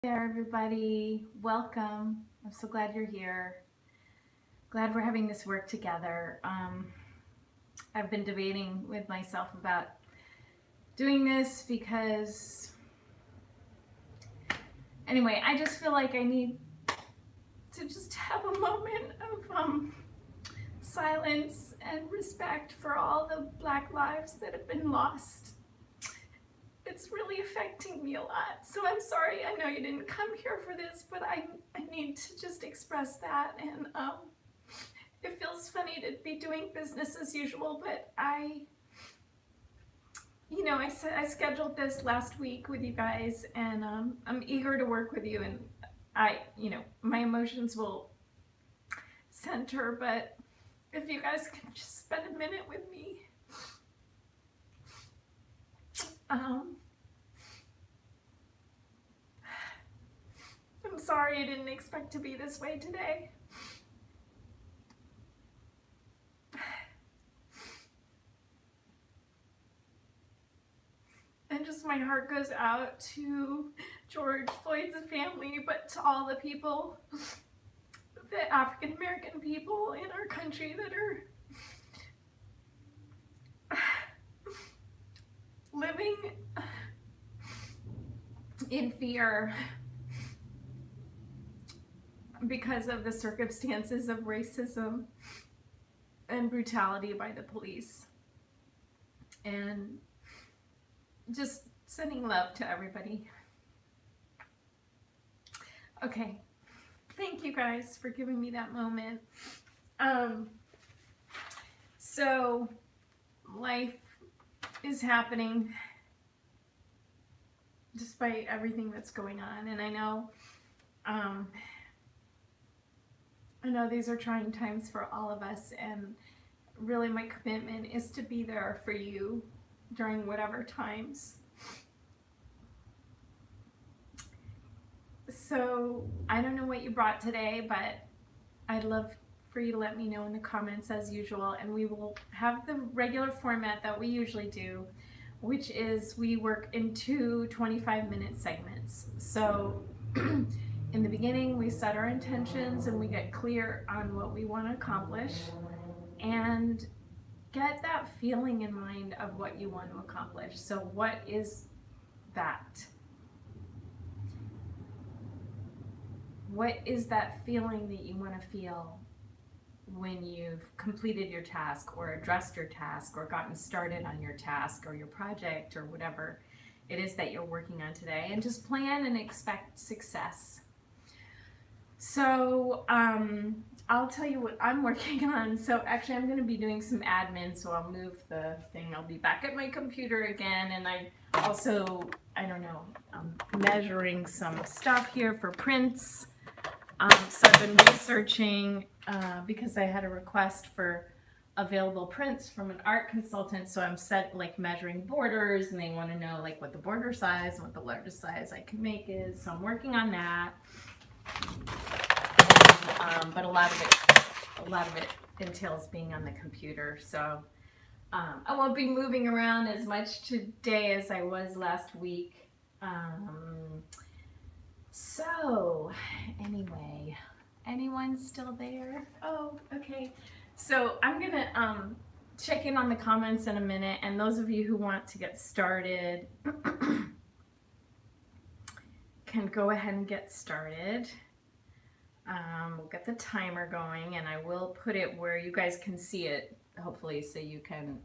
There, everybody. Welcome. I'm so glad you're here. Glad we're having this work together. I've been debating with myself about doing this because, anyway, I just feel like I need to just have a moment of silence and respect for all the Black lives that have been lost. It's really affecting me a lot. So I'm sorry. I know you didn't come here for this, but I need to just express that. And it feels funny to be doing business as usual, but I scheduled this last week with you guys, and I'm eager to work with you. And my emotions will center, but if you guys can just spend a minute with me. I'm sorry I didn't expect to be this way today. And just my heart goes out to George Floyd's family, but to all the people, the African American people in our country that are living in fear because of the circumstances of racism and brutality by the police. And just sending love to everybody. Okay, thank you guys for giving me that moment. So life is happening despite everything that's going on, and I know these are trying times for all of us, and really my commitment is to be there for you during whatever times. So I don't know what you brought today, but I'd love for you to let me know in the comments as usual, and we will have the regular format that we usually do, which is we work in two 25-minute segments. So in the beginning we set our intentions and we get clear on what we want to accomplish and get that feeling in mind of what you want to accomplish. So what is that? What is that feeling that you want to feel when you've completed your task or addressed your task or gotten started on your task or your project or whatever it is that you're working on today? And just plan and expect success. So I'll tell you what I'm working on. So actually I'm going to be doing some admin, so I'll move the thing. I'll be back at my computer again, and I also, I'm measuring some stuff here for prints. So I've been researching because I had a request for available prints from an art consultant, so I'm measuring borders, and they want to know what the border size and what the largest size I can make is. So I'm working on that. But a lot of it entails being on the computer, so I won't be moving around as much today as I was last week. So anyway, anyone still there? Oh, okay. So I'm gonna check in on the comments in a minute, and those of you who want to get started can go ahead and get started. We'll get the timer going, and I will put it where you guys can see it, hopefully, so you can,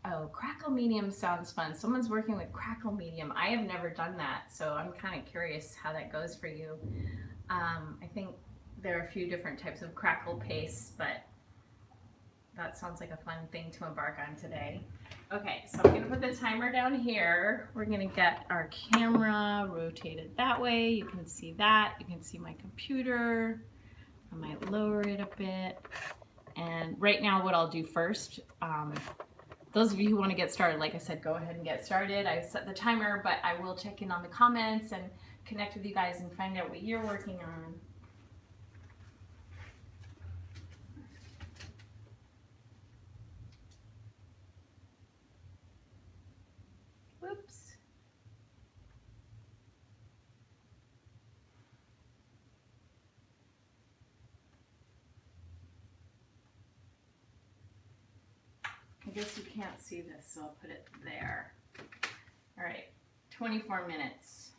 oh, Crackle Medium sounds fun. Someone's working with Crackle Medium. I have never done that, so I'm kind of curious how that goes for you. I think there are a few different types of Crackle pastes, but that sounds like a fun thing to embark on today. Okay, so I'm going to put the timer down here. We're going to get our camera rotated that way. You can see that. You can see my computer. I might lower it a bit. And right now what I'll do first, those of you who want to get started, like I said, go ahead and get started. I set the timer, but I will check in on the comments and connect with you guys and find out what you're working on. Whoops. I guess you can't see this, so I'll put it there. All right, 24 minutes.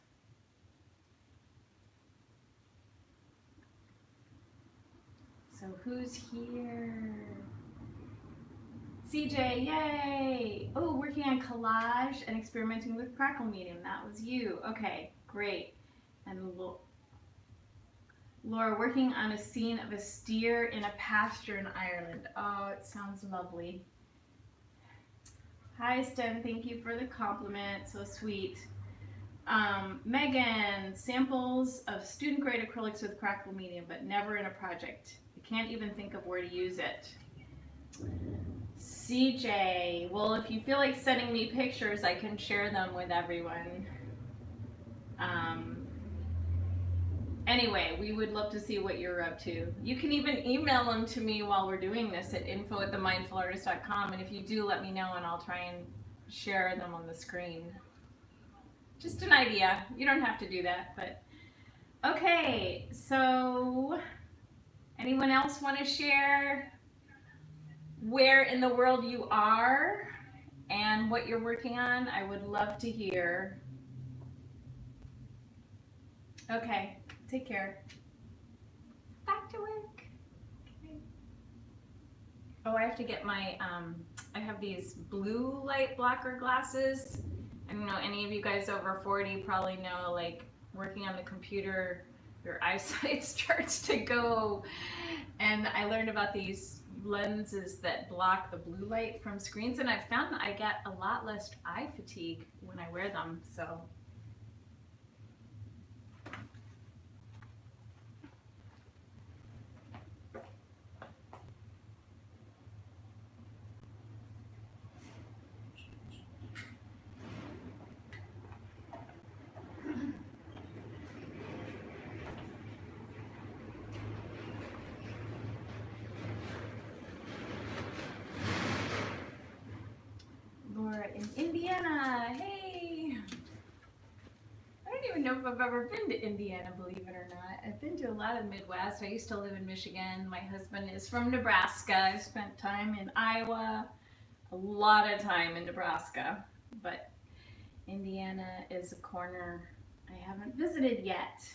So who's here? CJ, yay! Oh, working on collage and experimenting with crackle medium. That was you. Okay, great. And Laura, working on a scene of a steer in a pasture in Ireland. Oh, it sounds lovely. Hi, Sten. Thank you for the compliment. So sweet. Megan, samples of student grade acrylics with crackle medium, but never in a project. I can't even think of where to use it. CJ, well, if you feel like sending me pictures, I can share them with everyone. Anyway, we would love to see what you're up to. You can even email them to me while we're doing this at info@themindfulartist.com, and if you do, let me know and I'll try and share them on the screen. Just an idea. You don't have to do that, but okay. So, anyone else want to share where in the world you are and what you're working on? I would love to hear. Okay. Take care. Back to work. Okay. Oh, I have to get my, I have these blue light blocker glasses. I don't know, any of you guys over 40 probably know, like, working on the computer, your eyesight starts to go. And I learned about these lenses that block the blue light from screens, and I've found that I get a lot less eye fatigue when I wear them, so. Laura in Indiana, hey! I don't even know if I've ever been to Indiana, believe it or not. I've been to a lot of Midwest. I used to live in Michigan. My husband is from Nebraska. I've spent time in Iowa, a lot of time in Nebraska, but Indiana is a corner I haven't visited yet.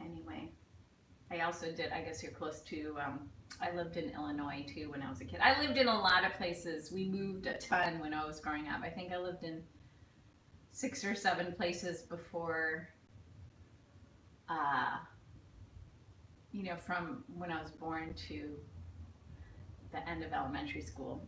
Anyway, I also did, I guess you're close to, I lived in Illinois too when I was a kid. I lived in a lot of places. We moved a ton when I was growing up. I think I lived in 6 or 7 places before, you know, from when I was born to the end of elementary school.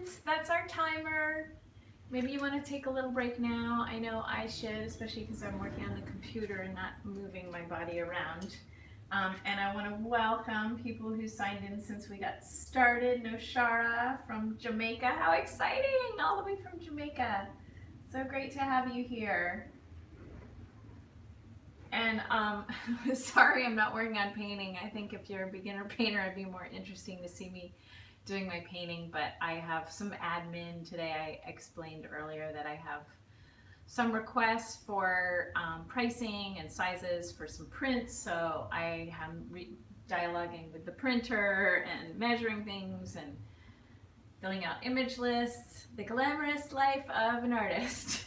minutes. That's our timer. Maybe you want to take a little break now. I know I should, especially because I'm working on the computer and not moving my body around. And I want to welcome people who signed in since we got started. Noshara from Jamaica. How exciting! All the way from Jamaica. So great to have you here. And sorry I'm not working on painting. I think if you're a beginner painter, it'd be more interesting to see me doing my painting, but I have some admin today. I explained earlier that I have some requests for pricing and sizes for some prints, so I am dialoguing with the printer and measuring things and filling out image lists. The glamorous life of an artist.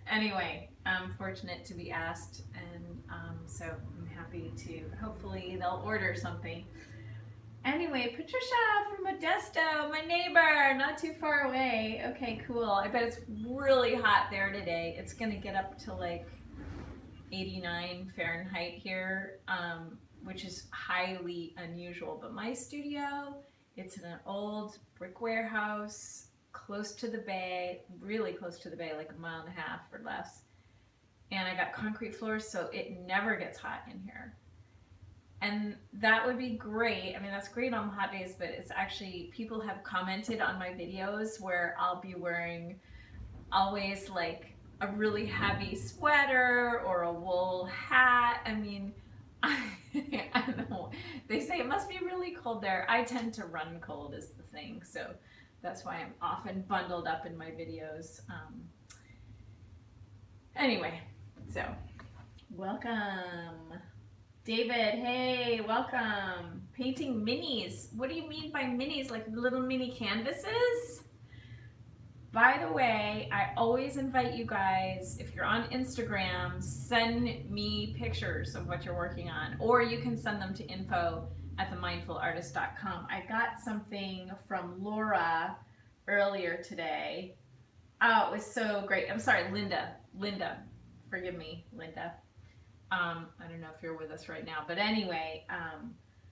Anyway, I'm fortunate to be asked, and so I'm happy to, hopefully they'll order something. Anyway, Patricia from Modesto, my neighbor, not too far away. Okay, cool. I bet it's really hot there today. It's gonna get up to like 89 Fahrenheit here, which is highly unusual. But my studio, it's in an old brick warehouse, close to the bay, really close to the bay, like a mile and a half or less. And I got concrete floors, so it never gets hot in here. And that would be great. I mean, that's great on hot days, but it's actually, people have commented on my videos where I'll be wearing always like a really heavy sweater or a wool hat. I mean, I don't know. They say it must be really cold there. I tend to run cold is the thing. So that's why I'm often bundled up in my videos. Anyway, so welcome. David, hey, welcome. Painting minis. What do you mean by minis? Like little mini canvases? By the way, I always invite you guys, if you're on Instagram, send me pictures of what you're working on, or you can send them to info@themindfulartist.com. I got something from Laura earlier today. Oh, it was so great. I'm sorry, Linda. Forgive me, Linda. I don't know if you're with us right now, but anyway,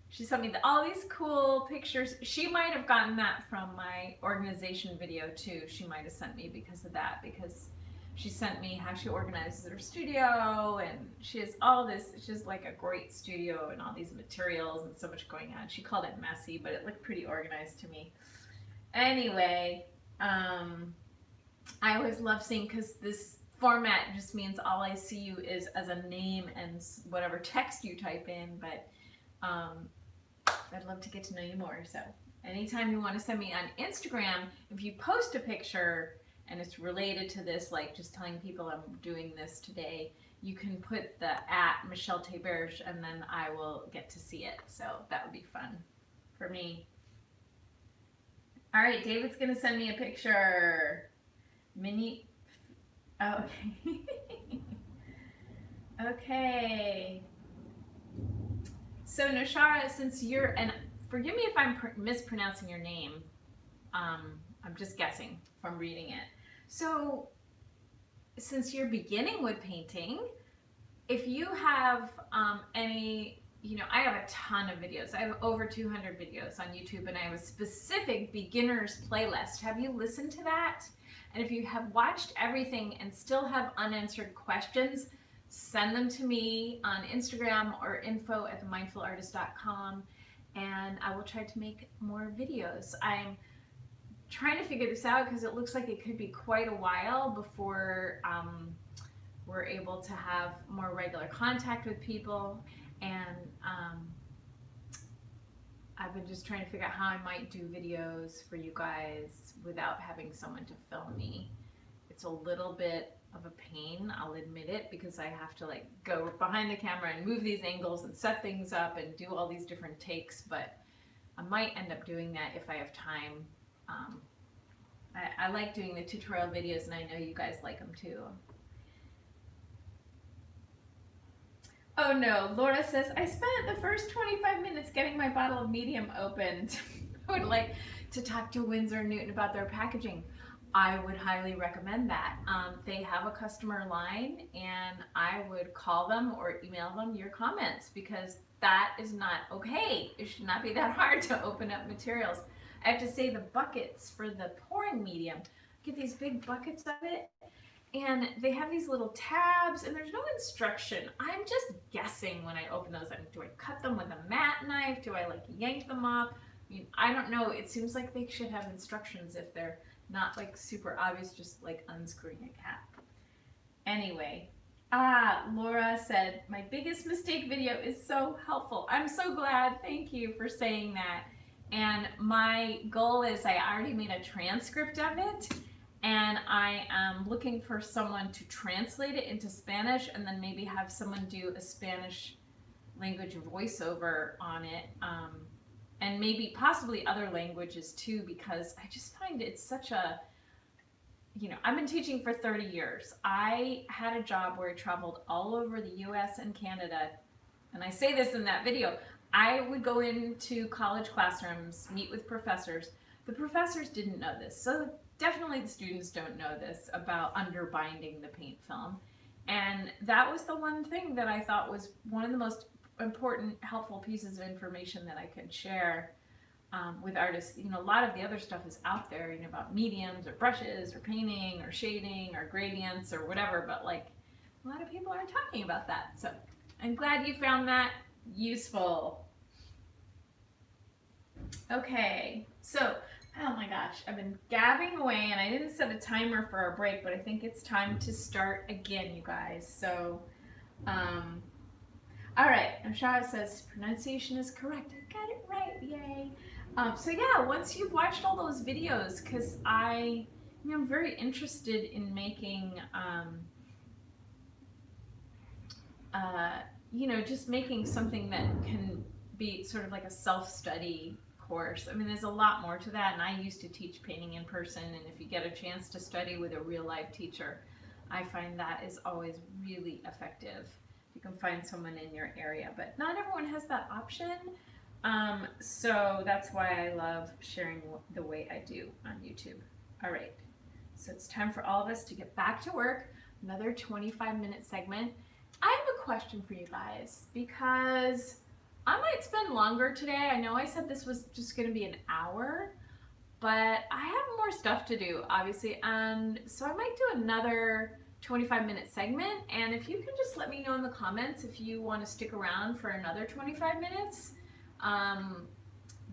she sent me all these cool pictures. She might have gotten that from my organization video too. She might have sent me because of that, because she sent me how she organizes her studio, and she has all this, she's like a great studio and all these materials and so much going on. She called it messy, but it looked pretty organized to me. Anyway, I always love seeing, because this format just means all I see you is as a name and whatever text you type in, but I'd love to get to know you more. So anytime you want to send me on Instagram, if you post a picture and it's related to this, like just telling people I'm doing this today, you can put the @MichelleThéberge, and then I will get to see it. So that would be fun for me. All right, David's gonna send me a picture. Mini. Oh, okay. Okay. So Noshara, since you're, and forgive me if I'm mispronouncing your name, I'm just guessing from reading it. So since you're beginning wood painting, if you have any, I have a ton of videos. I have over 200 videos on YouTube, and I have a specific beginners playlist. Have you listened to that? And if you have watched everything and still have unanswered questions, send them to me on Instagram or info@themindfulartist.com, and I will try to make more videos. I'm trying to figure this out because it looks like it could be quite a while before we're able to have more regular contact with people, and I've been just trying to figure out how I might do videos for you guys without having someone to film me. It's a little bit of a pain, I'll admit it, because I have to like go behind the camera and move these angles and set things up and do all these different takes, but I might end up doing that if I have time. I like doing the tutorial videos, and I know you guys like them too. Oh no, Laura says, I spent the first 25 minutes getting my bottle of medium opened. I would like to talk to Winsor & Newton about their packaging. I would highly recommend that. They have a customer line, and I would call them or email them your comments, because that is not okay. It should not be that hard to open up materials. I have to say the buckets for the pouring medium, get these big buckets of it, and they have these little tabs, and there's no instruction. I'm just guessing when I open those. Do I cut them with a mat knife? Do I like yank them off? I mean, I don't know. It seems like they should have instructions if they're not like super obvious, just like unscrewing a cap. Anyway, Laura said, my biggest mistake video is so helpful. I'm so glad. Thank you for saying that. And my goal is I already made a transcript of it, and I am looking for someone to translate it into Spanish and then maybe have someone do a Spanish language voiceover on it. And maybe possibly other languages too, because I just find it's such a, you know, I've been teaching for 30 years. I had a job where I traveled all over the US and Canada. And I say this in that video. I would go into college classrooms, meet with professors. The professors didn't know this. So definitely the students don't know this about underbinding the paint film. And that was the one thing that I thought was one of the most important, helpful pieces of information that I could share with artists. You know, a lot of the other stuff is out there, you know, about mediums or brushes or painting or shading or gradients or whatever, but like a lot of people aren't talking about that. So I'm glad you found that useful. Okay, so, oh my gosh, I've been gabbing away and I didn't set a timer for our break, but I think it's time to start again, you guys. So, all right, Ashara says pronunciation is correct. I got it right, yay. So yeah, once you've watched all those videos, because I'm very interested in making, just making something that can be sort of like a self-study course. I mean, there's a lot more to that, and I used to teach painting in person, and if you get a chance to study with a real-life teacher, I find that is always really effective. You can find someone in your area, but not everyone has that option. So that's why I love sharing the way I do on YouTube. All right, so it's time for all of us to get back to work. Another 25-minute segment. I have a question for you guys, because I might spend longer today. I know I said this was just going to be an hour, but I have more stuff to do, obviously, and so I might do another 25-minute segment. And if you can just let me know in the comments if you want to stick around for another 25 minutes,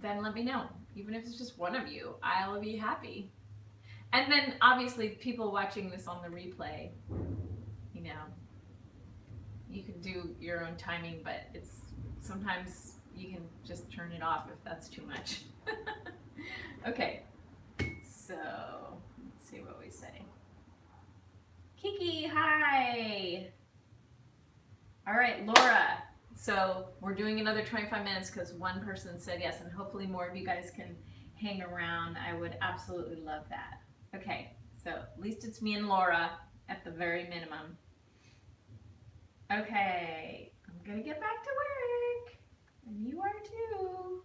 then let me know. Even if it's just one of you, I'll be happy. And then obviously people watching this on the replay, you know, you can do your own timing, but it's sometimes you can just turn it off if that's too much. Okay, so let's see what we say. Kiki, hi. All right, Laura. So we're doing another 25 minutes because one person said yes, and hopefully more of you guys can hang around. I would absolutely love that. Okay, so at least it's me and Laura at the very minimum. Okay, I'm gonna get back to work, and you are too.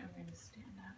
I'm going to stand up.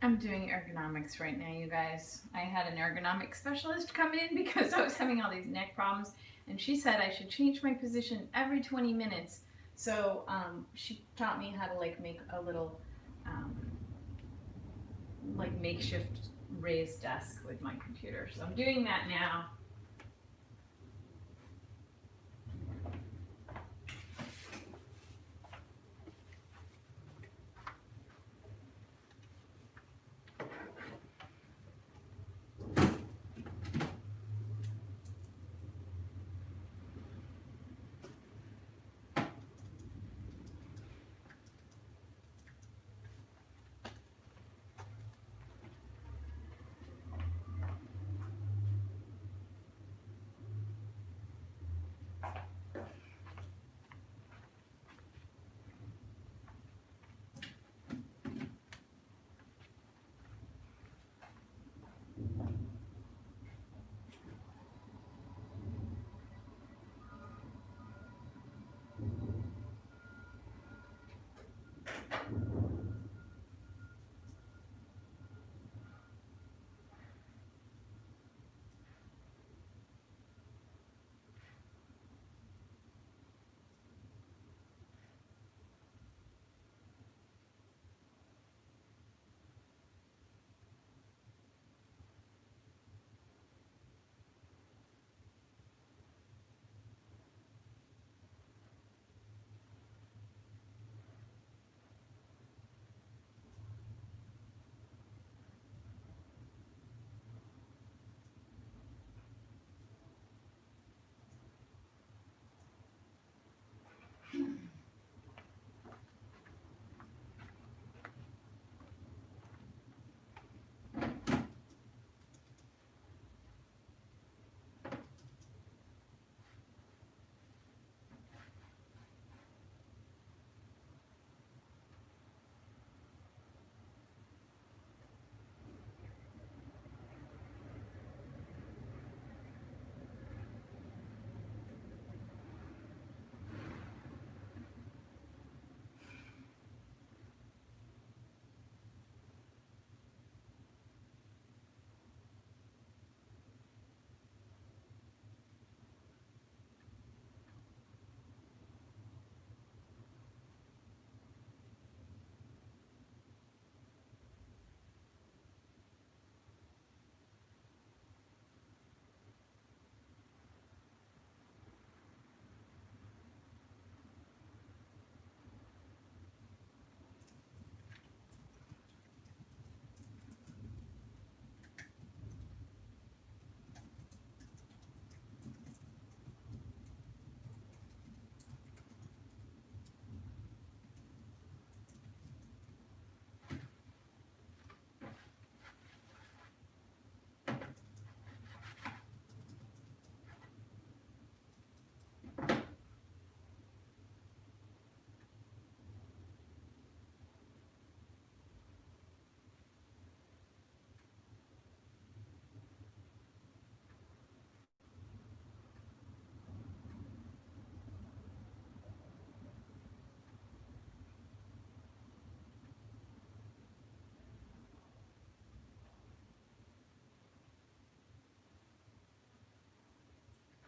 I'm doing ergonomics right now, you guys. I had an ergonomic specialist come in because I was having all these neck problems, and she said I should change my position every 20 minutes. So she taught me how to like make a little um, like makeshift raised desk with my computer. So I'm doing that now.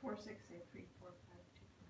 Four, six, eight, three, four, five, two, five.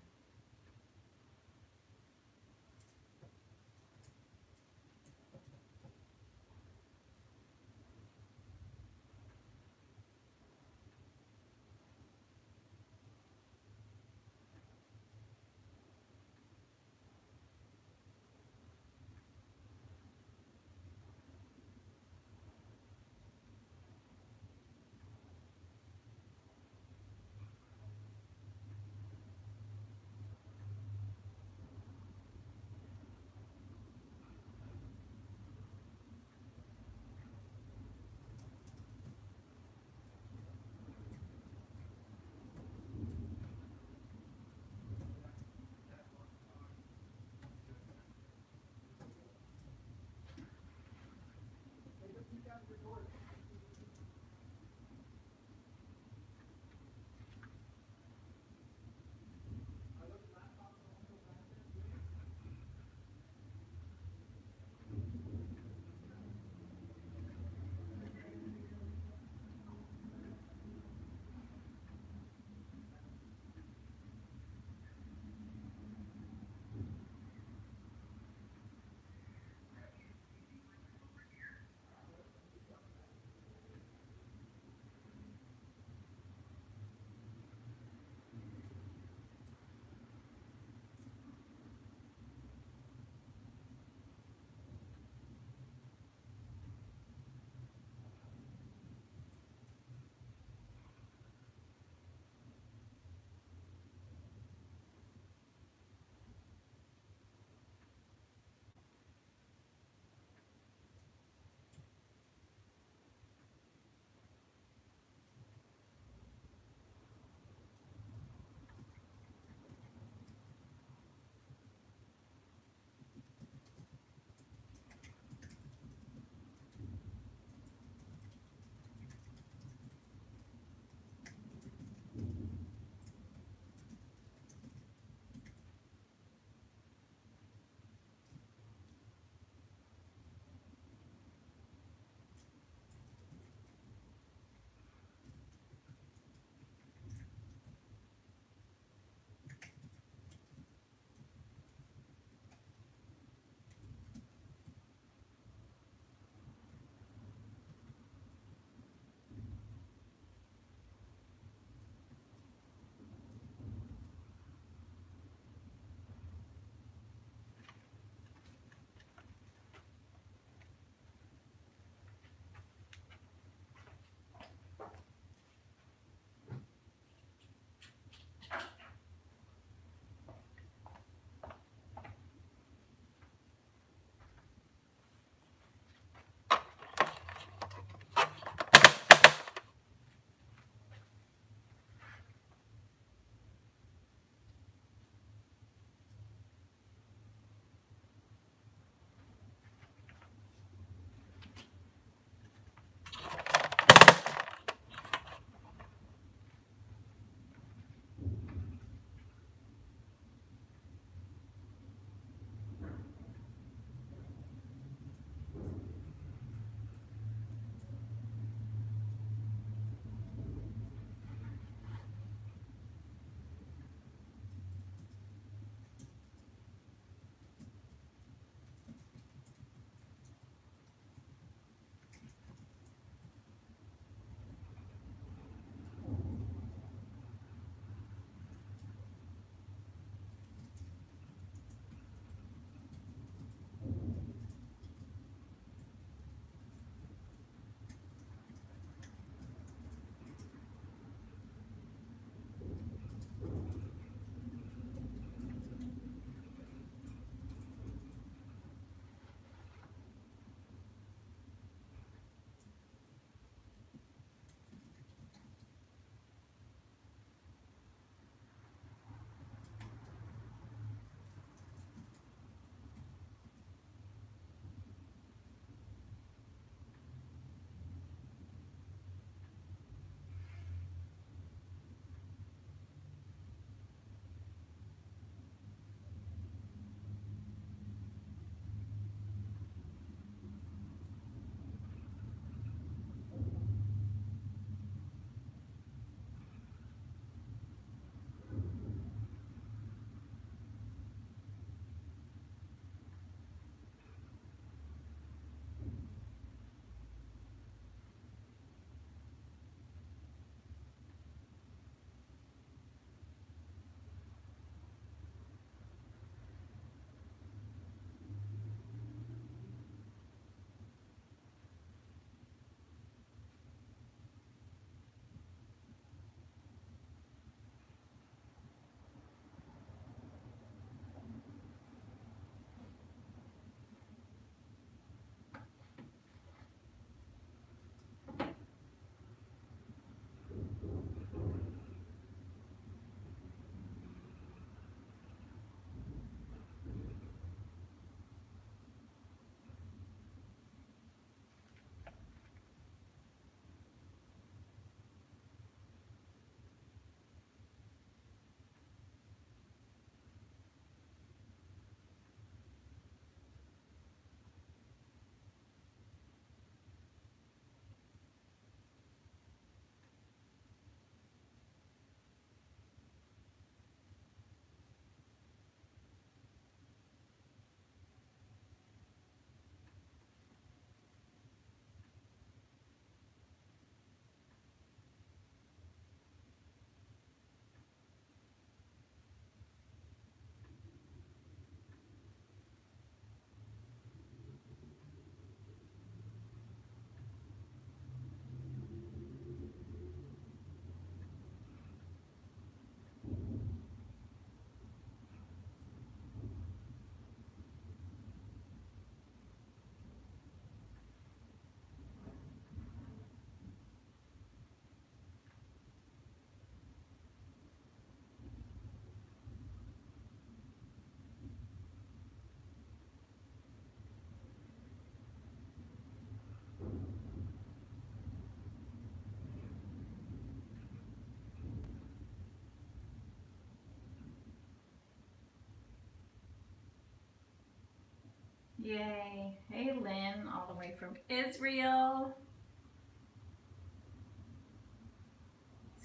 Yay. Hey, Lynn, all the way from Israel.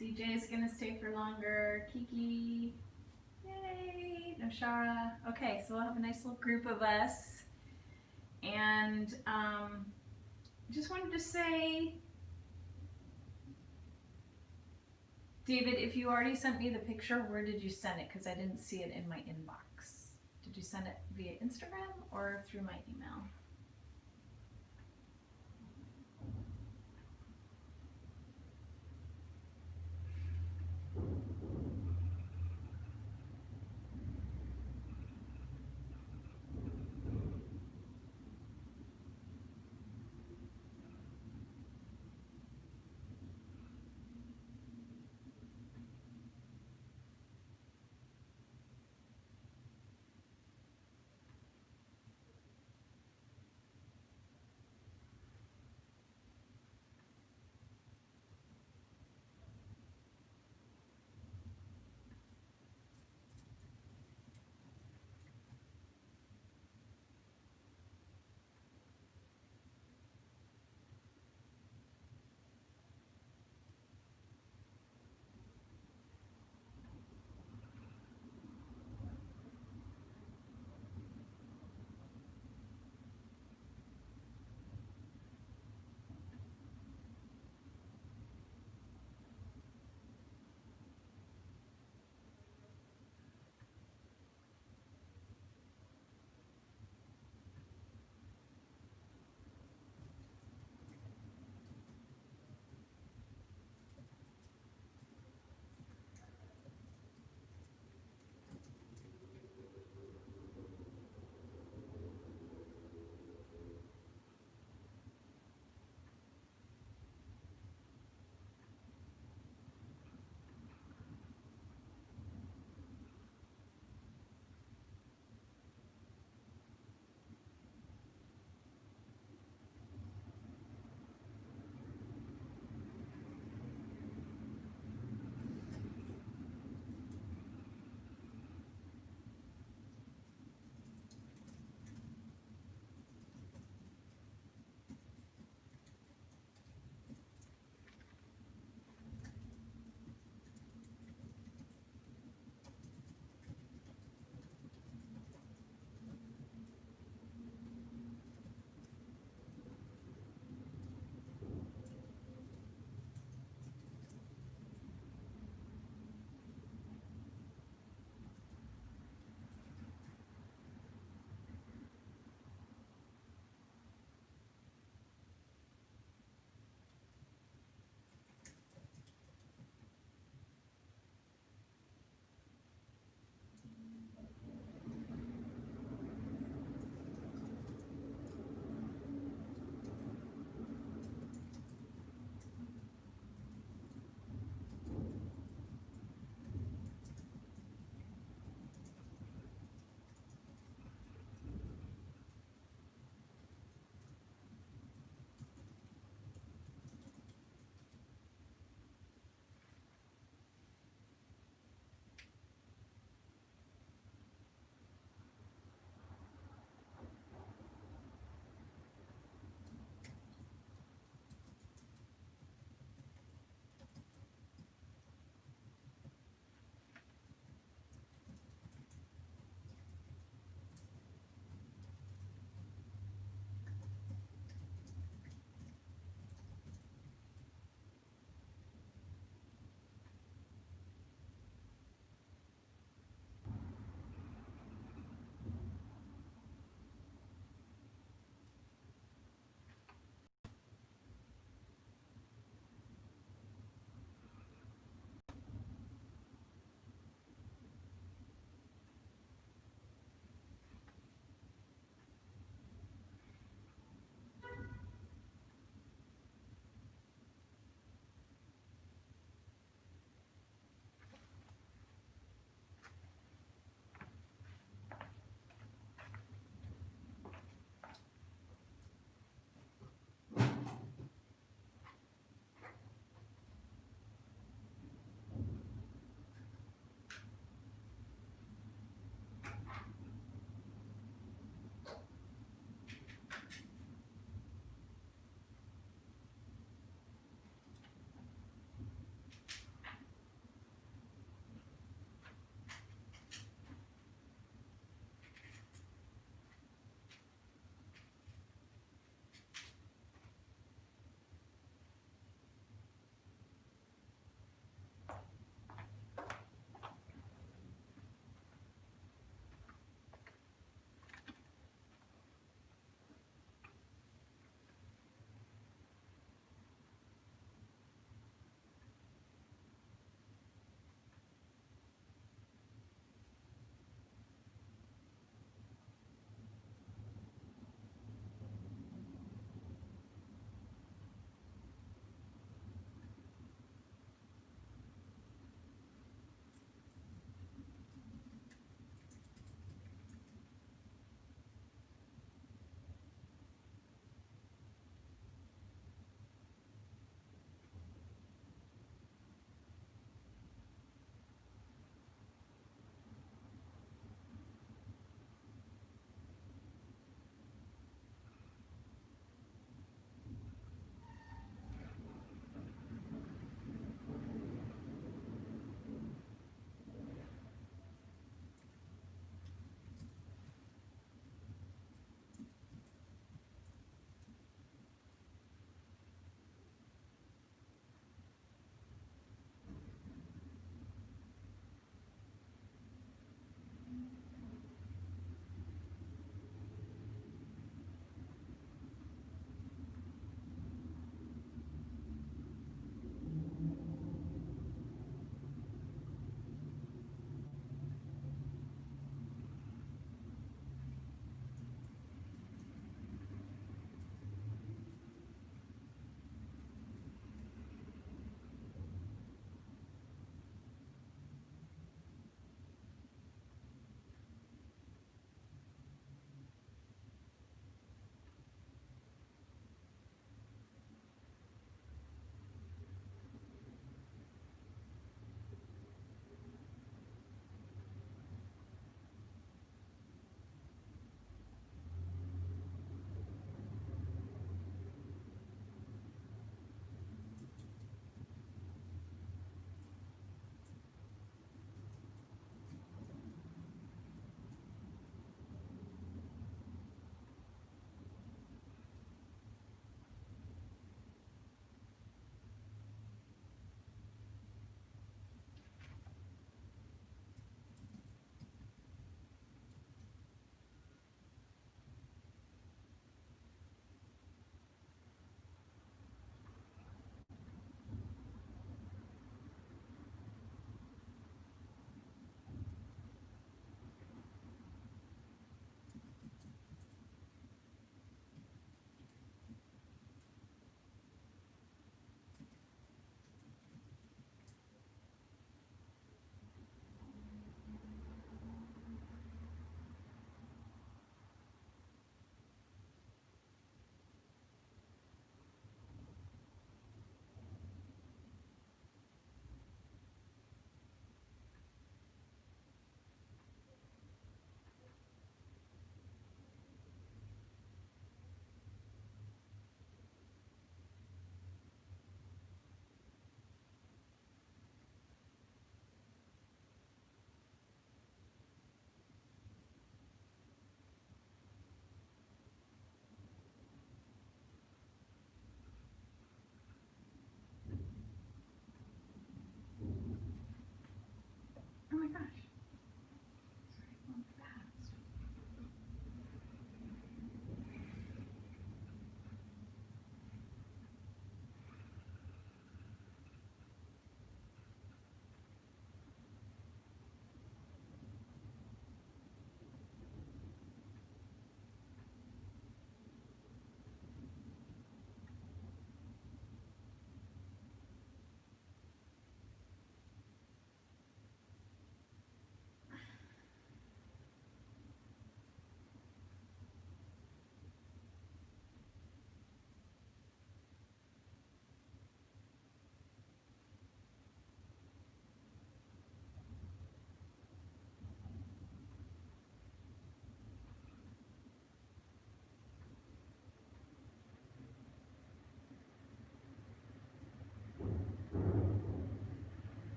CJ is going to stay for longer. Kiki. Yay. Noshara. Okay, so we'll have a nice little group of us. And just wanted to say, David, if you already sent me the picture, where did you send it? Because I didn't see it in my inbox. Did you send it via Instagram or through my email?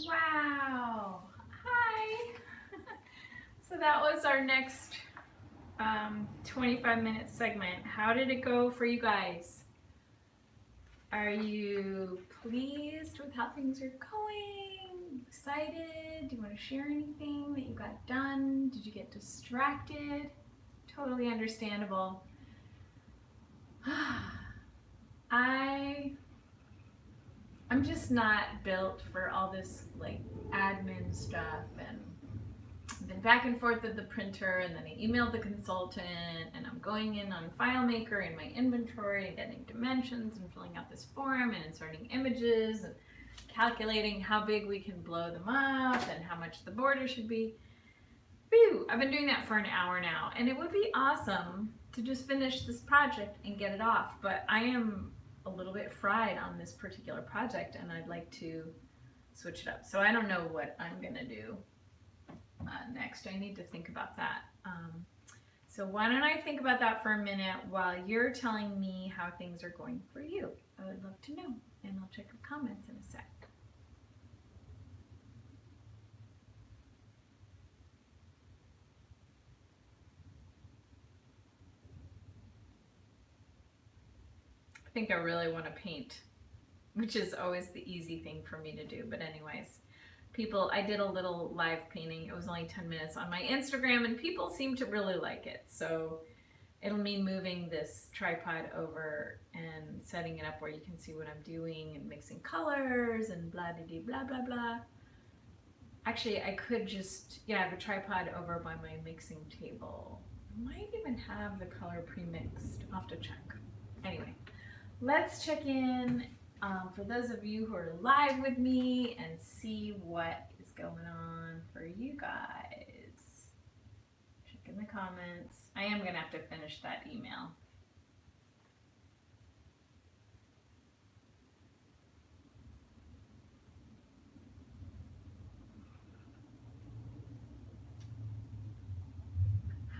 Wow. Hi. So that was our next 25-minute segment. How did it go for you guys? Are you pleased with how things are going? Excited? Do you want to share anything that you got done? Did you get distracted? Totally understandable. I'm just not built for all this like admin stuff, and I've been back and forth with the printer, and then I emailed the consultant, and I'm going in on FileMaker in my inventory and getting dimensions and filling out this form and inserting images and calculating how big we can blow them up and how much the border should be. Whew, I've been doing that for an hour now, and it would be awesome to just finish this project and get it off, but I am a little bit fried on this particular project, and I'd like to switch it up. So I don't know what I'm gonna do next. I need to think about that. So why don't I think about that for a minute while you're telling me how things are going for you? I would love to know, and I'll check the comments in a sec. I think I really want to paint, which is always the easy thing for me to do. But anyways, people, I did a little live painting. It was only 10 minutes on my Instagram, and people seem to really like it. So it'll mean moving this tripod over and setting it up where you can see what I'm doing and mixing colors and blah, blah, blah, blah, blah. Actually, I could just, yeah, I have a tripod over by my mixing table. I might even have the color pre-mixed. I'll have to check. Anyway. Let's check in for those of you who are live with me and see what is going on for you guys. Check in the comments. I am going to have to finish that email.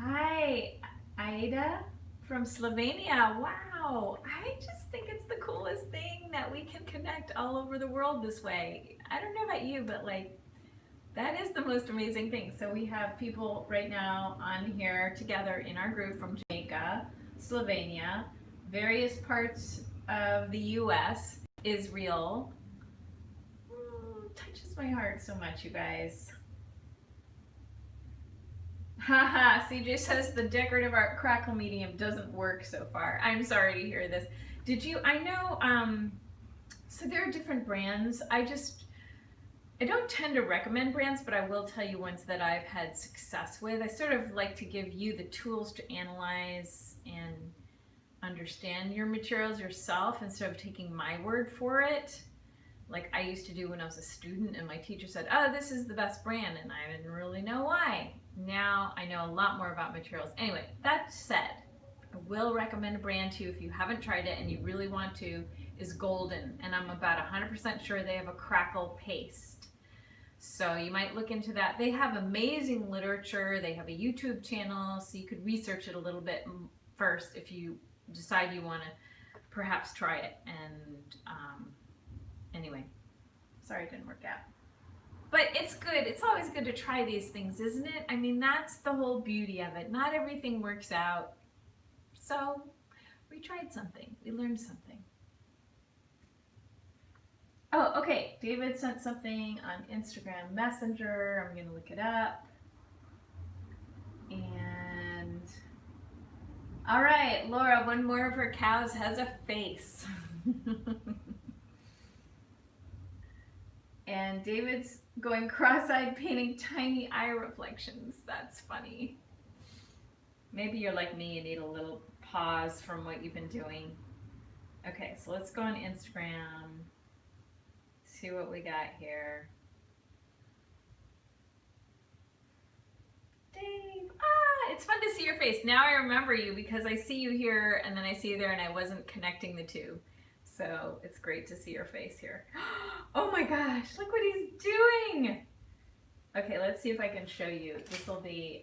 Hi, Aida from Slovenia. Wow. I just think it's the coolest thing that we can connect all over the world this way. I don't know about you, but like that is the most amazing thing. So we have people right now on here together in our group from Jamaica, Slovenia, various parts of the US, Israel. Touches my heart so much, you guys. Haha, CJ says the decorative art crackle medium doesn't work so far. I'm sorry to hear this. Did you, I know, so there are different brands. I don't tend to recommend brands, but I will tell you ones that I've had success with. I sort of like to give you the tools to analyze and understand your materials yourself instead of taking my word for it. Like I used to do when I was a student and my teacher said, oh, this is the best brand, and I didn't really know why. Now I know a lot more about materials. Anyway, that said, I will recommend a brand to you if you haven't tried it and you really want to, is Golden, and I'm about 100% sure they have a crackle paste. So you might look into that. They have amazing literature. They have a YouTube channel, so you could research it a little bit first if you decide you want to perhaps try it. And anyway, sorry it didn't work out. But it's good. It's always good to try these things, isn't it? I mean, that's the whole beauty of it. Not everything works out. So we tried something. We learned something. Oh, okay. David sent something on Instagram Messenger. I'm going to look it up. And all right, Laura, one more of her cows has a face. And David's going cross-eyed painting tiny eye reflections. That's funny. Maybe you're like me, you need a little pause from what you've been doing. Okay, so let's go on Instagram, see what we got here. Dave, it's fun to see your face. Now I remember you because I see you here and then I see you there and I wasn't connecting the two. So it's great to see your face here. Oh my gosh, look what he's doing. Okay, let's see if I can show you. This will be,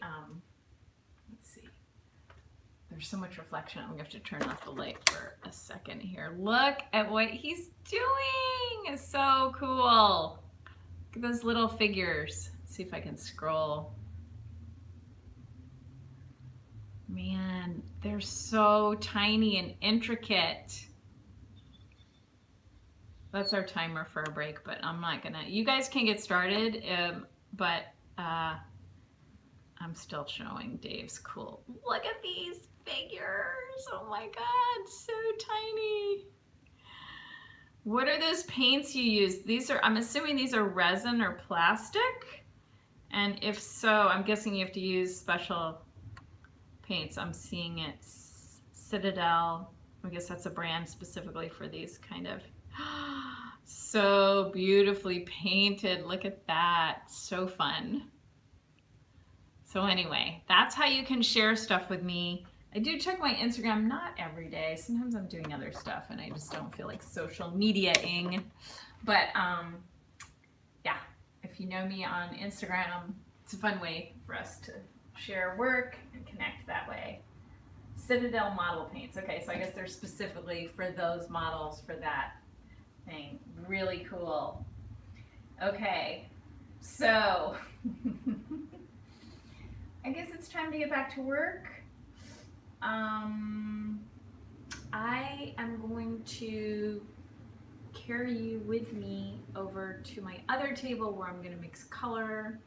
let's see. There's so much reflection. I'm gonna have to turn off the light for a second here. Look at what he's doing. It's so cool. Look at those little figures. Let's see if I can scroll. Man, they're so tiny and intricate. That's our timer for a break, but I'm not gonna. You guys can get started, but I'm still showing Dave's cool. Look at these figures. Oh my God, so tiny. What are those paints you use? These are, I'm assuming these are resin or plastic. And if so, I'm guessing you have to use special paints. I'm seeing it's Citadel. I guess that's a brand specifically for these kind of. So beautifully painted. Look at that. So fun. So anyway, that's how you can share stuff with me. I do check my Instagram, not every day. Sometimes I'm doing other stuff and I just don't feel like social media-ing. But yeah, if you know me on Instagram, it's a fun way for us to share work and connect that way. Citadel model paints. Okay, so I guess they're specifically for those models for that thing. Really cool. Okay, so I guess it's time to get back to work. I am going to carry you with me over to my other table where I'm going to mix color,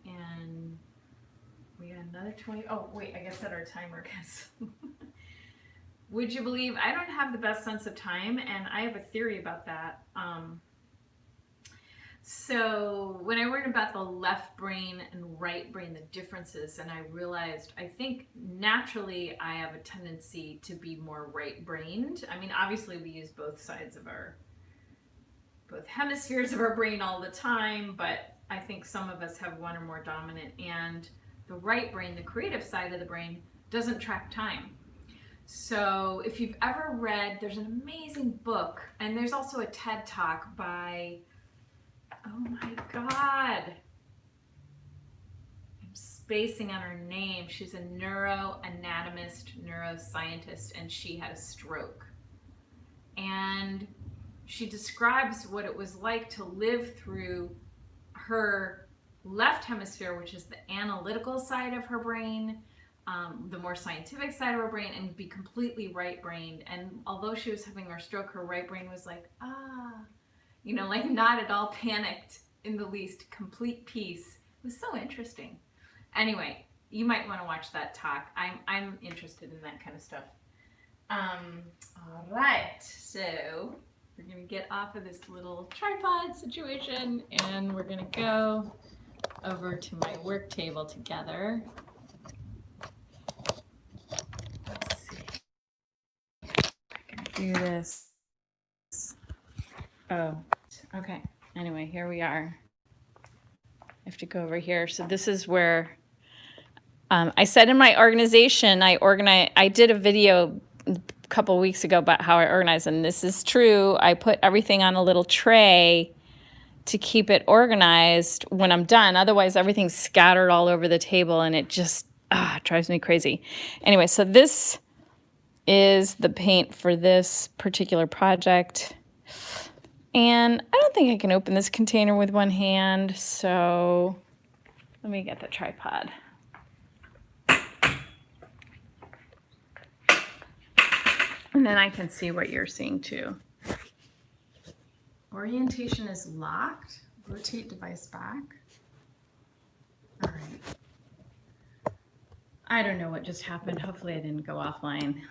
and we got another 20. Oh wait, I guess set our timer, guys. Would you believe I don't have the best sense of time, and I have a theory about that. So when I learned about the left brain and right brain, the differences, and I realized, I think naturally I have a tendency to be more right-brained. I mean, obviously we use both sides of both hemispheres of our brain all the time, but I think some of us have one or more dominant, and the right brain, the creative side of the brain, doesn't track time. So if you've ever read, there's an amazing book, and there's also a TED Talk by, oh my God, I'm spacing on her name. She's a neuroanatomist, neuroscientist, and she had a stroke. And she describes what it was like to live through her left hemisphere, which is the analytical side of her brain, the more scientific side of her brain, and be completely right-brained. And although she was having her stroke, her right brain was like, you know, like not at all panicked in the least, complete peace. It was so interesting. Anyway, you might want to watch that talk. I'm interested in that kind of stuff. All right, so we're gonna get off of this little tripod situation and we're gonna go over to my work table together. Let's see. I can do this. Oh, okay. Anyway, here we are. I have to go over here. So this is where I said in my organization, I did a video a couple weeks ago about how I organize, and this is true. I put everything on a little tray to keep it organized when I'm done. Otherwise, everything's scattered all over the table, and it just drives me crazy. Anyway, so this is the paint for this particular project. And I don't think I can open this container with one hand, so let me get the tripod. And then I can see what you're seeing too. Orientation is locked. Rotate device back. All right. I don't know what just happened. Hopefully I didn't go offline.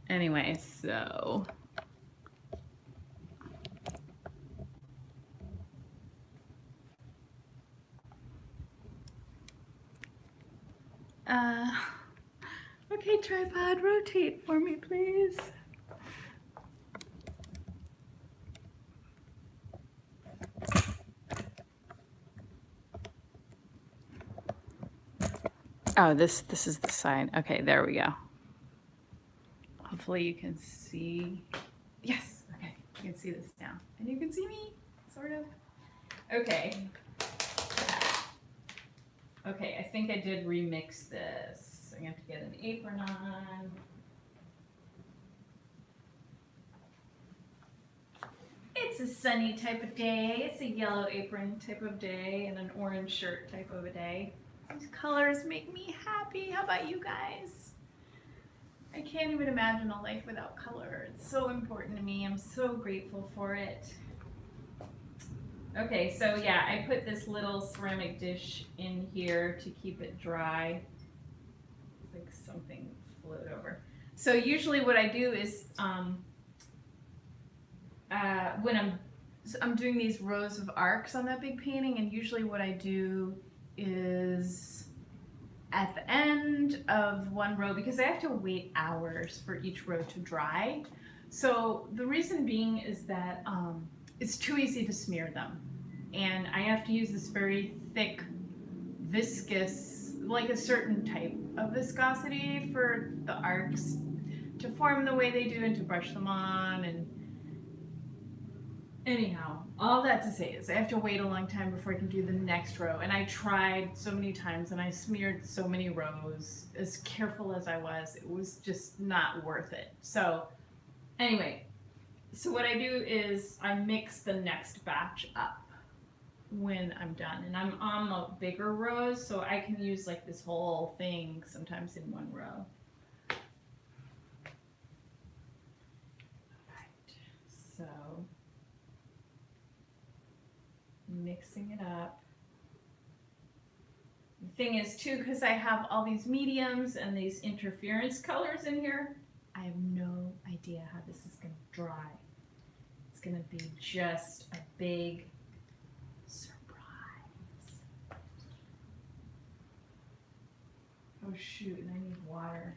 Anyway, so. Okay, tripod, rotate for me, please. Oh, this is the side. Okay, there we go. Hopefully you can see. Yes, okay, you can see this now. And you can see me, sort of. Okay. Okay, I think I did remix this. I have to get an apron on. It's It's a sunny type of day. It's a yellow apron type of day and an orange shirt type of a day. These colors make me happy. How about you guys? I can't even imagine a life without color. It's so important to me. I'm so grateful for it. Okay, so yeah, I put this little ceramic dish in here to keep it dry. It's like something flowed over. So usually what I do is when I'm doing these rows of arcs on that big painting, and usually what I do is at the end of one row, because I have to wait hours for each row to dry. So the reason being is that it's too easy to smear them. And I have to use this very thick, viscous, like a certain type of viscosity for the arcs to form the way they do and to brush them on. And anyhow, all that to say is I have to wait a long time before I can do the next row. And I tried so many times and I smeared so many rows. As careful as I was, it was just not worth it. So anyway, so what I do is I mix the next batch up when I'm done. And I'm on the bigger rows, so I can use like this whole thing sometimes in one row. So mixing it up. The thing is too, because I have all these mediums and these interference colors in here, I have no idea how this is going to dry. It's going to be just a big surprise. Oh shoot, and I need water.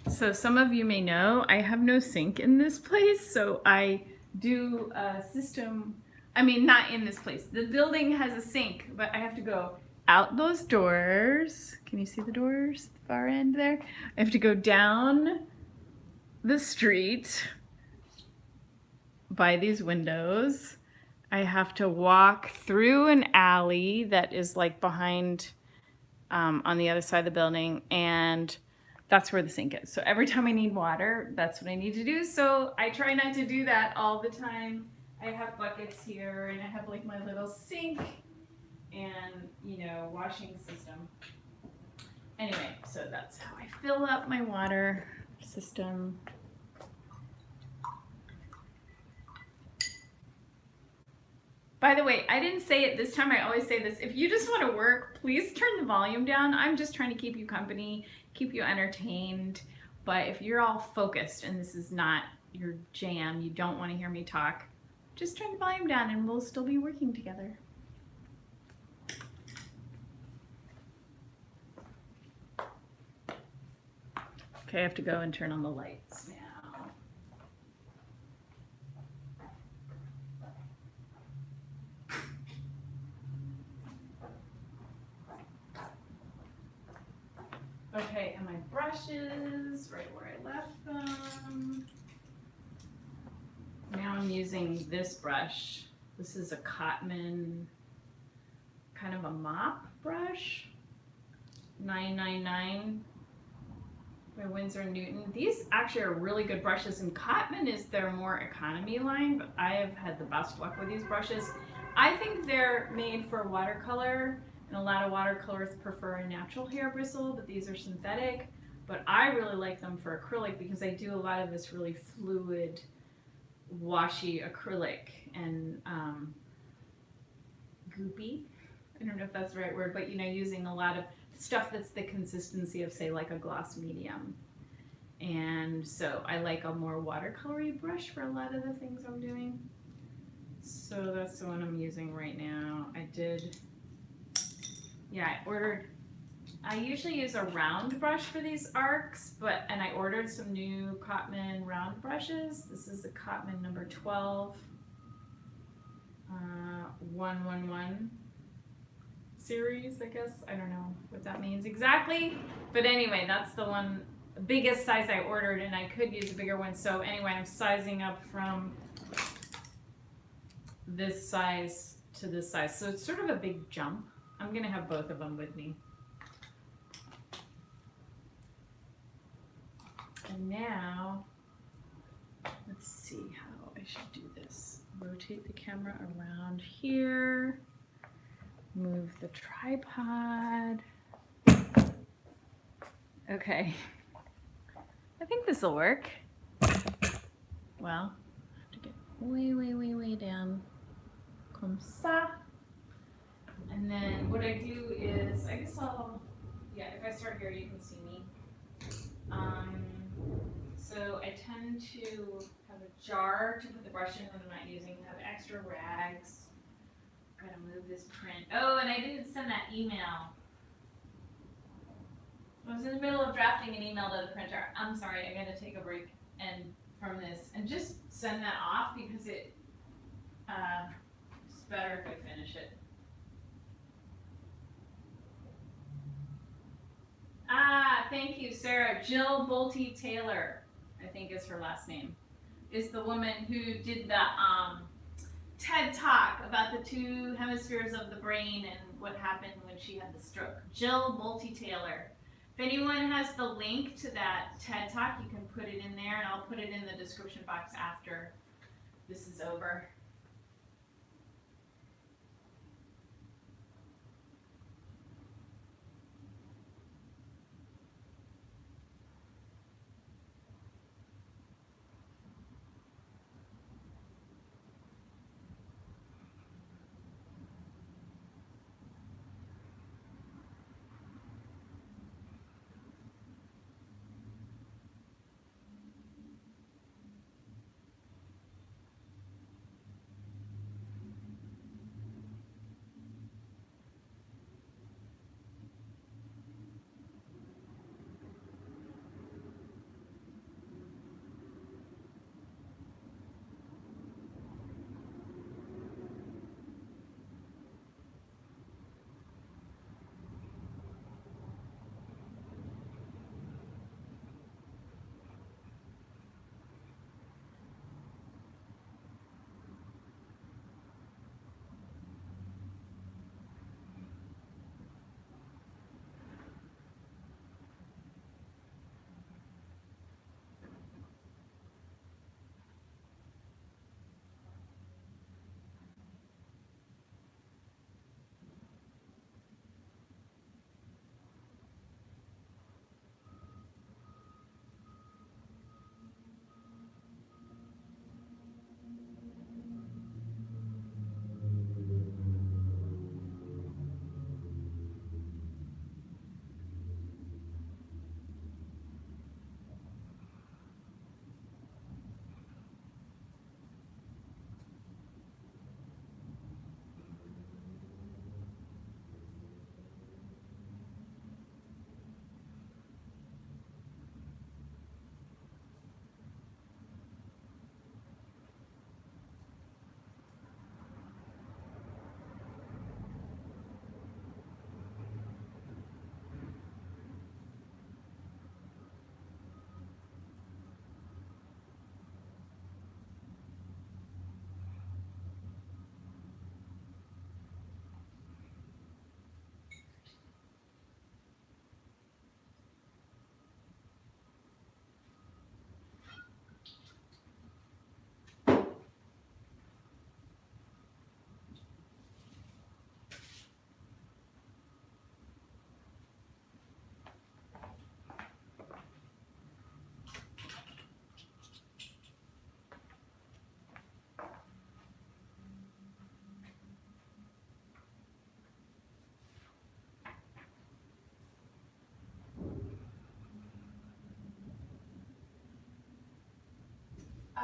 So some of you may know I have no sink in this place, so I do a system, I mean not in this place. The building has a sink, but I have to go out those doors. Can you see the doors at the far end there? I have to go down the street by these windows. I have to walk through an alley that is like behind on the other side of the building, and that's where the sink is. So every time I need water, that's what I need to do. So I try not to do that all the time. I have buckets here and I have like my little sink and, you know, washing system. Anyway, so that's how I fill up my water system. By the way, I didn't say it this time, I always say this. If you just want to work, please turn the volume down. I'm just trying to keep you company, keep you entertained. But if you're all focused and this is not your jam, you don't want to hear me talk, just turn the volume down and we'll still be working together. Okay, I have to go and turn on the lights now. Okay, and my brushes, right where I left them. Now I'm using this brush. This is a Cotman, kind of a mop brush. 999 by Winsor & Newton. These actually are really good brushes, and Cotman is their more economy line, but I have had the best luck with these brushes. I think they're made for watercolor, and a lot of watercolors prefer a natural hair bristle, but these are synthetic. But I really like them for acrylic because I do a lot of this really fluid, washy acrylic and goopy. I don't know if that's the right word, but you know, using a lot of stuff that's the consistency of, say, like a gloss medium. And so I like a more watercolory brush for a lot of the things I'm doing. So that's the one I'm using right now. I usually use a round brush for these arcs, and I ordered some new Cotman round brushes. This is the Cotman number 12, 111 series, I guess. I don't know what that means exactly. But anyway, that's the one, the biggest size I ordered, and I could use a bigger one. So anyway, I'm sizing up from this size to this size. So it's sort of a big jump. I'm gonna have both of them with me. And now, let's see how I should do this. Rotate the camera around here. Move the tripod. Okay. I think this will work. Well, I have to get way down. Comme ça. And then what I do is, I guess yeah, if I start here, you can see me. So I tend to have a jar to put the brush in when I'm not using, have extra rags. I'm gonna move this print. Oh, and I didn't send that email. I was in the middle of drafting an email to the printer. I'm sorry, I gotta take a break from this and just send that off because it's better if I finish it. Thank you, Sarah. Jill Bolte Taylor, I think is her last name, is the woman who did the TED Talk about the two hemispheres of the brain and what happened when she had the stroke. Jill Bolte Taylor. If anyone has the link to that TED Talk, you can put it in there, and I'll put it in the description box after this is over.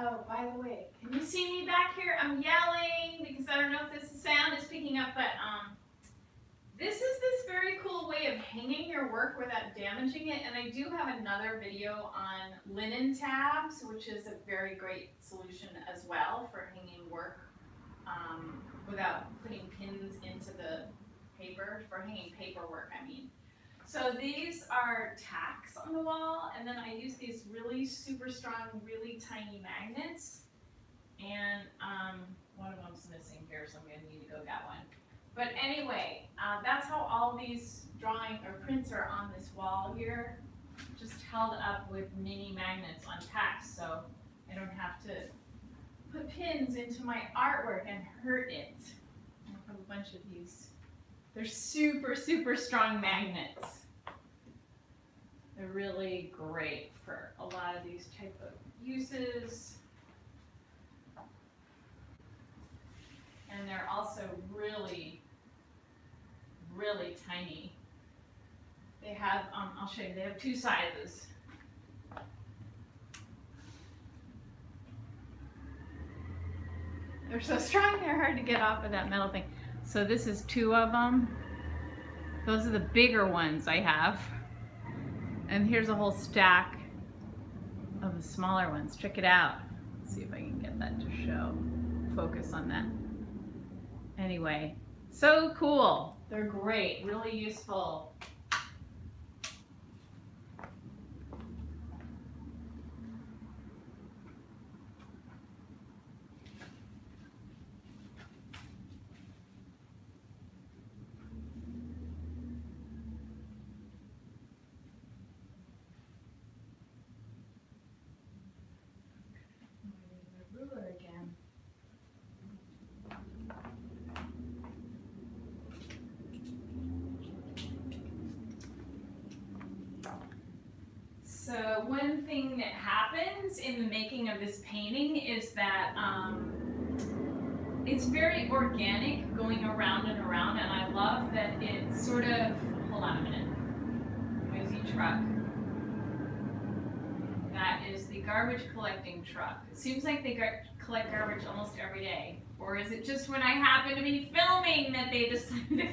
Oh, by the way, can you see me back here? I'm yelling because I don't know if this sound is picking up, but this is this very cool way of hanging your work without damaging it. And I do have another video on linen tabs, which is a very great solution as well for hanging work without putting pins into the paper, for hanging paperwork, I mean. So these are tacks on the wall, and then I use these really super strong, really tiny magnets. And one of them's missing here, so I'm gonna need to go get one. But anyway, that's how all these drawing or prints are on this wall here. just held up with mini magnets on tacks, so I don't have to put pins into my artwork and hurt it. I have a bunch of these. They're super, super strong magnets. They're really great for a lot of these type of uses. And they're also really, really tiny. They have, I'll show you, they have two sizes. They're so strong, they're hard to get off of that metal thing. So this is two of them. Those are the bigger ones I have. And here's a whole stack of the smaller ones. Check it out. Let's see if I can get that to show. Focus on that. Anyway, so cool. They're great, really useful. So one thing that happens in the making of this painting is that it's very organic, going around and around, and I love that it's sort of, hold on a minute, noisy truck. That is the garbage collecting truck. It seems like they collect garbage almost every day. Or is it just when I happen to be filming that they decide to...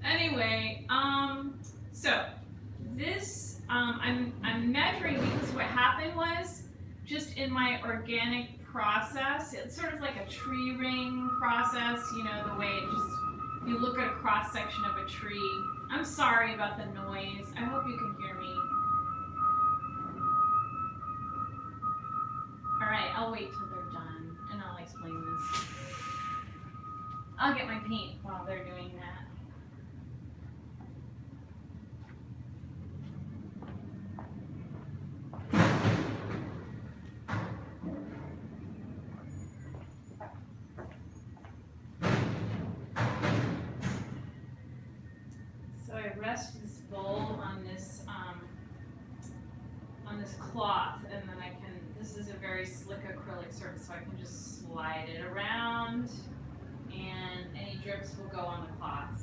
Anyway, so this, I'm measuring because what happened was, just in my organic process, it's sort of like a tree ring process, you know, the way it just, you look at a cross section of a tree. I'm sorry about the noise. I hope you can hear me. All right, I'll wait till they're done and I'll explain this. I'll get my paint while they're doing that. So I rest this bowl on this cloth, and then I can, this is a very slick acrylic surface, so I can just slide it around and any drips will go on the cloth.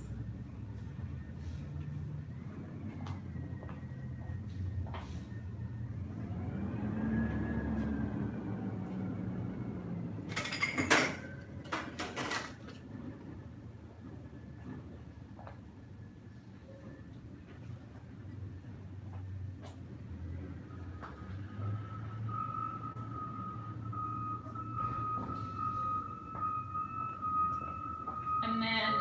And then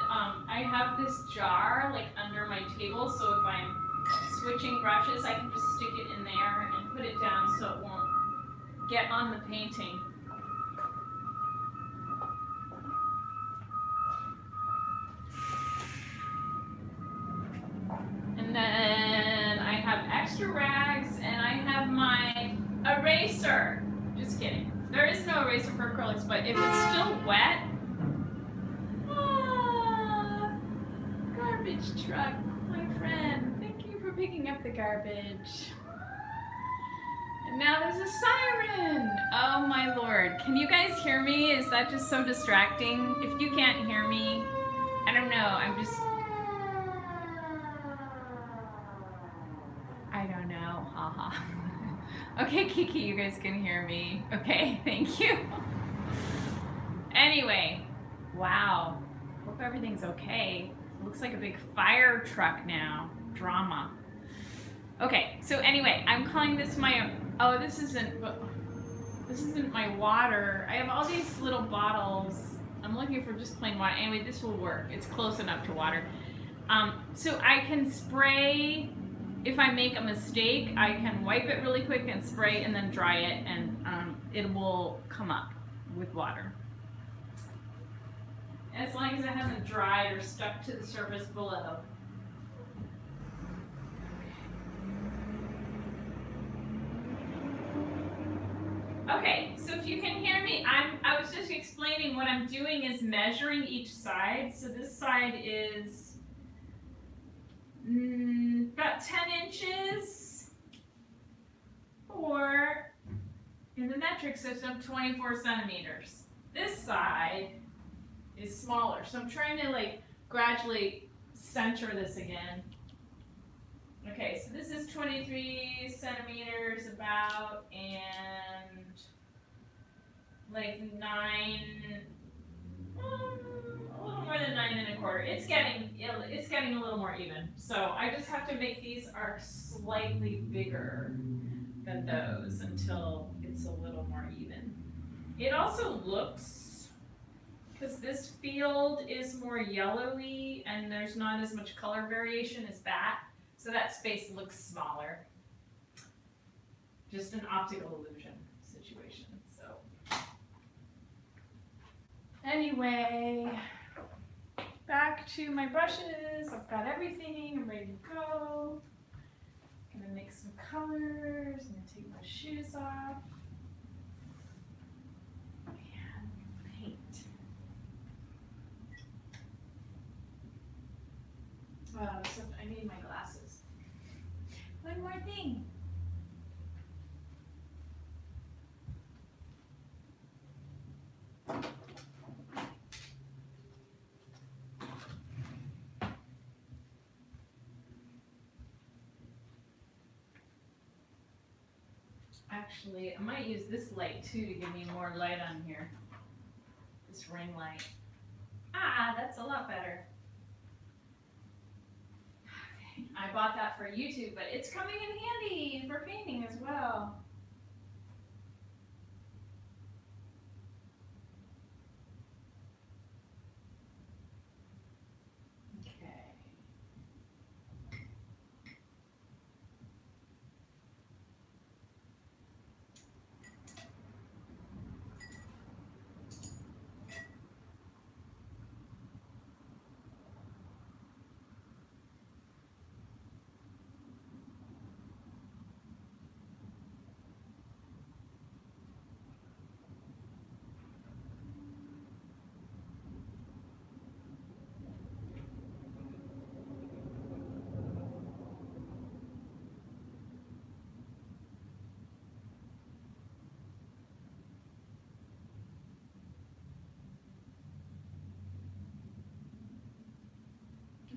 I have this jar like under my table, so if I'm switching brushes, I can just stick it in there and put it down so it won't get on the painting. And then I have extra rags and I have my eraser. Just kidding. There is no eraser for acrylics, but if it's still wet, garbage truck, my friend. Thank you for picking up the garbage. And now there's a siren. Oh my Lord. Can you guys hear me? Is that just so distracting? If you can't hear me, I don't know. I don't know. Haha. Okay, Kiki, you guys can hear me. Okay, thank you. Anyway, wow. Hope everything's okay. Looks like a big fire truck now. Drama. Okay, so anyway, I'm calling this my, oh, this isn't my water. I have all these little bottles. I'm looking for just plain water. Anyway, this will work. It's close enough to water. So I can spray, if I make a mistake, I can wipe it really quick and spray and then dry it, and it will come up with water. As long as it hasn't dried or stuck to the surface below. Okay, so if you can hear me, I was just explaining what I'm doing is measuring each side. So this side is about 10 inches, or in the metric system, 24 centimeters. This side is smaller, so I'm trying to like gradually center this again. Okay, so this is 23 centimeters about, and like 9, a little more than 9 1/4. It's getting a little more even. So I just have to make these arcs slightly bigger than those until it's a little more even. It also looks, because this field is more yellowy and there's not as much color variation as that, so that space looks smaller. Just an optical illusion situation. So anyway, back to my brushes. I've got everything. I'm ready to go. I'm gonna mix some colors. I'm gonna take my shoes off and paint. Except I need my glasses. One more thing. Actually, I might use this light too to give me more light on here. This ring light. Ah, that's a lot better. Okay. I bought that for YouTube, but it's coming in handy for painting as well. Okay.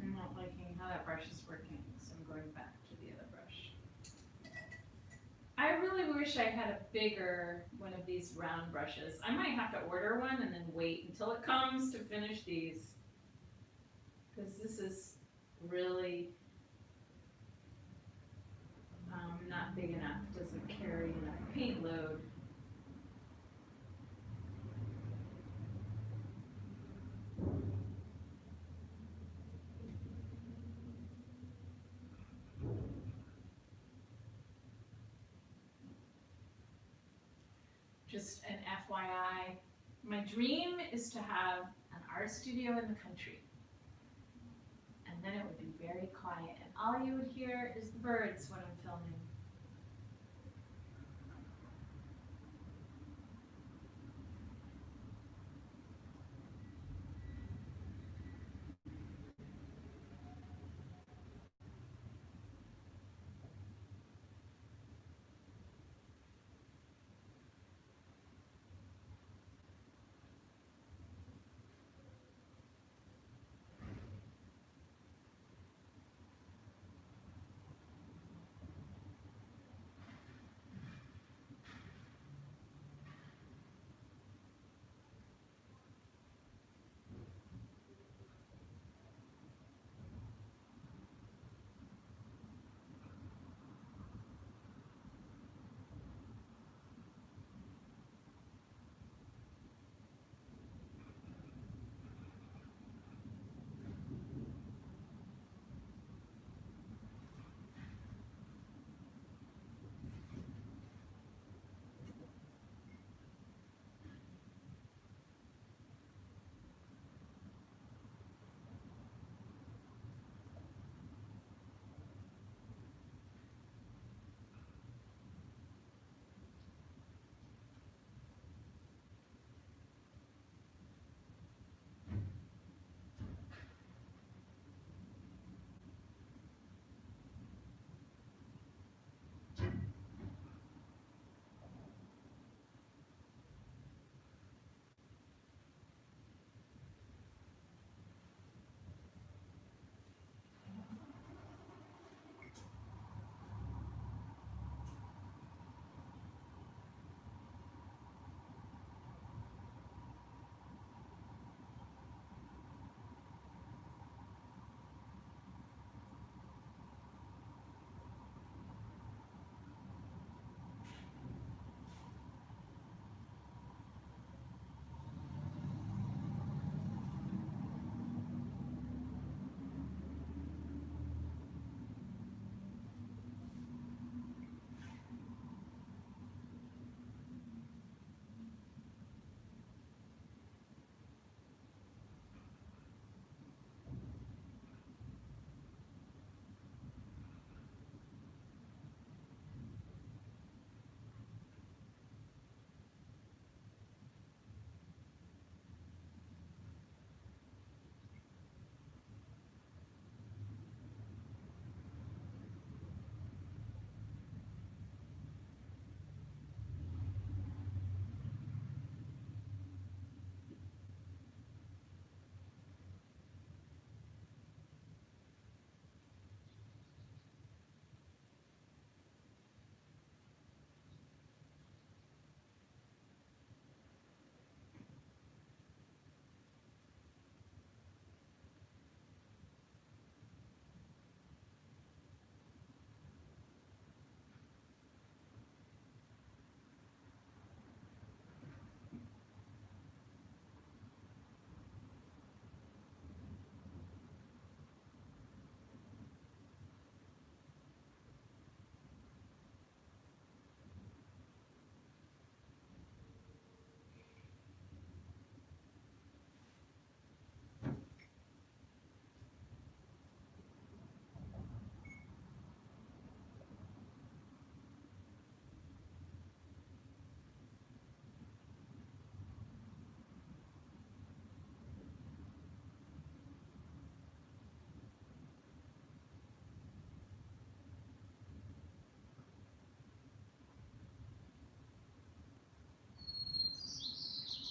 I'm not liking how that brush is working, so I'm going back to the other brush. I really wish I had a bigger one of these round brushes. I might have to order one and then wait until it comes to finish these, because this is really not big enough, doesn't carry enough paint load. Just an FYI, my dream is to have an art studio in the country. And then it would be very quiet, and all you would hear is the birds when I'm filming.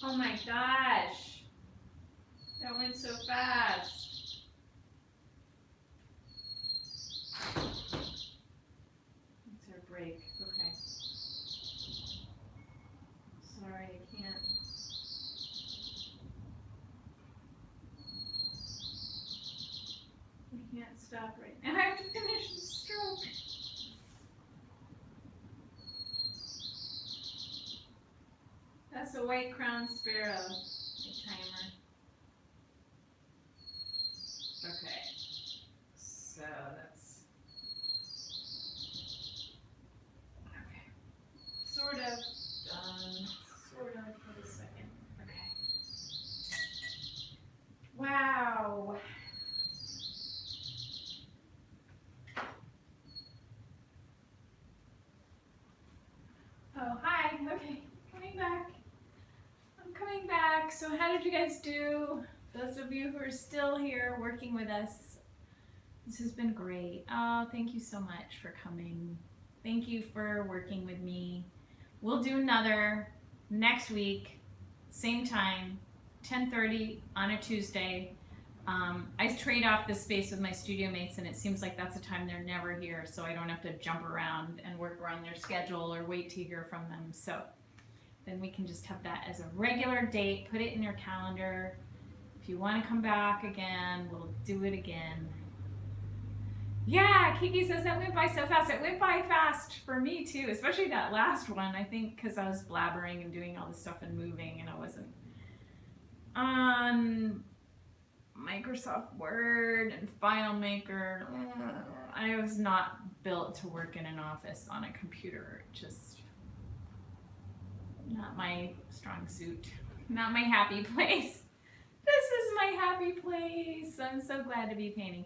Oh my gosh. That went so fast. It's our break. Okay. Sorry, I can't. We can't stop right now. I have to finish the stroke. That's a white crowned sparrow. A timer. Okay. So that's okay. Sort of done. Sort of for the second. Okay. Wow. Oh, hi. Okay. Coming back. I'm coming back. So how did you guys do? Those of you who are still here working with us, this has been great. Oh, thank you so much for coming. Thank you for working with me. We'll do another next week, same time, 10:30 on a Tuesday. I trade off this space with my studio mates, and it seems like that's a time they're never here, so I don't have to jump around and work around their schedule or wait to hear from them. So then we can just have that as a regular date, put it in your calendar. If you want to come back again, we'll do it again. Yeah, Kiki says that went by so fast. It went by fast for me too, especially that last one. I think because I was blabbering and doing all this stuff and moving, and I wasn't on Microsoft Word and FileMaker. I was not built to work in an office on a computer. Just not my strong suit. Not my happy place. This is my happy place. I'm so glad to be painting.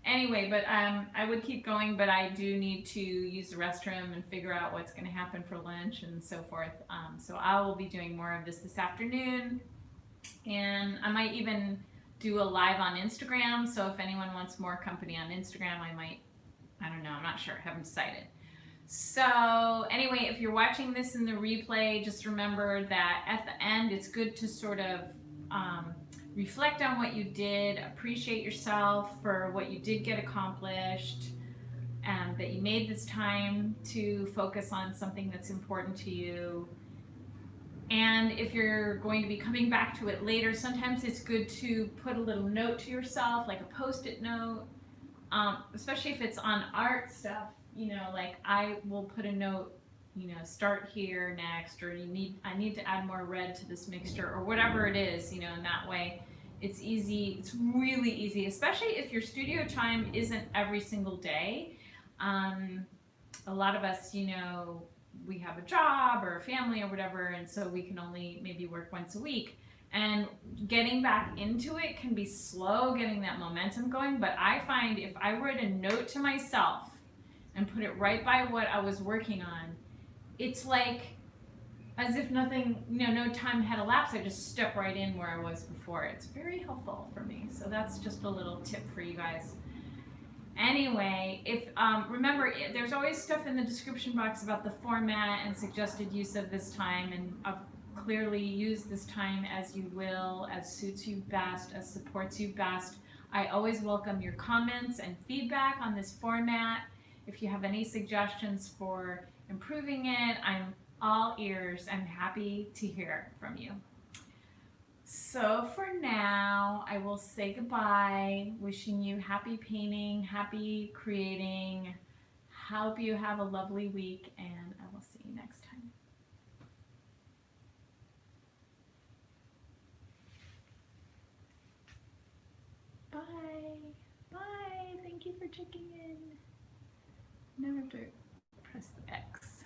Anyway, but I would keep going, but I do need to use the restroom and figure out what's going to happen for lunch and so forth. So I will be doing more of this afternoon, and I might even do a live on Instagram. So if anyone wants more company on Instagram, I don't know, I'm not sure, I haven't decided. So anyway, if you're watching this in the replay, just remember that at the end, it's good to sort of reflect on what you did, appreciate yourself for what you did get accomplished, and that you made this time to focus on something that's important to you. And if you're going to be coming back to it later, sometimes it's good to put a little note to yourself, like a Post-it note, especially if it's on art stuff, like I will put a note, start here next, or I need to add more red to this mixture, or whatever it is, and that way it's easy. It's really easy, especially if your studio time isn't every single day. A lot of us, we have a job or a family or whatever, and so we can only maybe work once a week. And getting back into it can be slow, getting that momentum going. But I find if I write a note to myself and put it right by what I was working on, it's like as if nothing, no time had elapsed. I just step right in where I was before. It's very helpful for me. So that's just a little tip for you guys. Anyway, if remember, there's always stuff in the description box about the format and suggested use of this time, and clearly use this time as you will, as suits you best, as supports you best. I always welcome your comments and feedback on this format. If you have any suggestions for improving it, I'm all ears. I'm happy to hear from you. So for now, I will say goodbye, wishing you happy painting, happy creating. Hope you have a lovely week, and I will see you next time. Bye. Bye. Thank you for checking in. Now I have to press the X.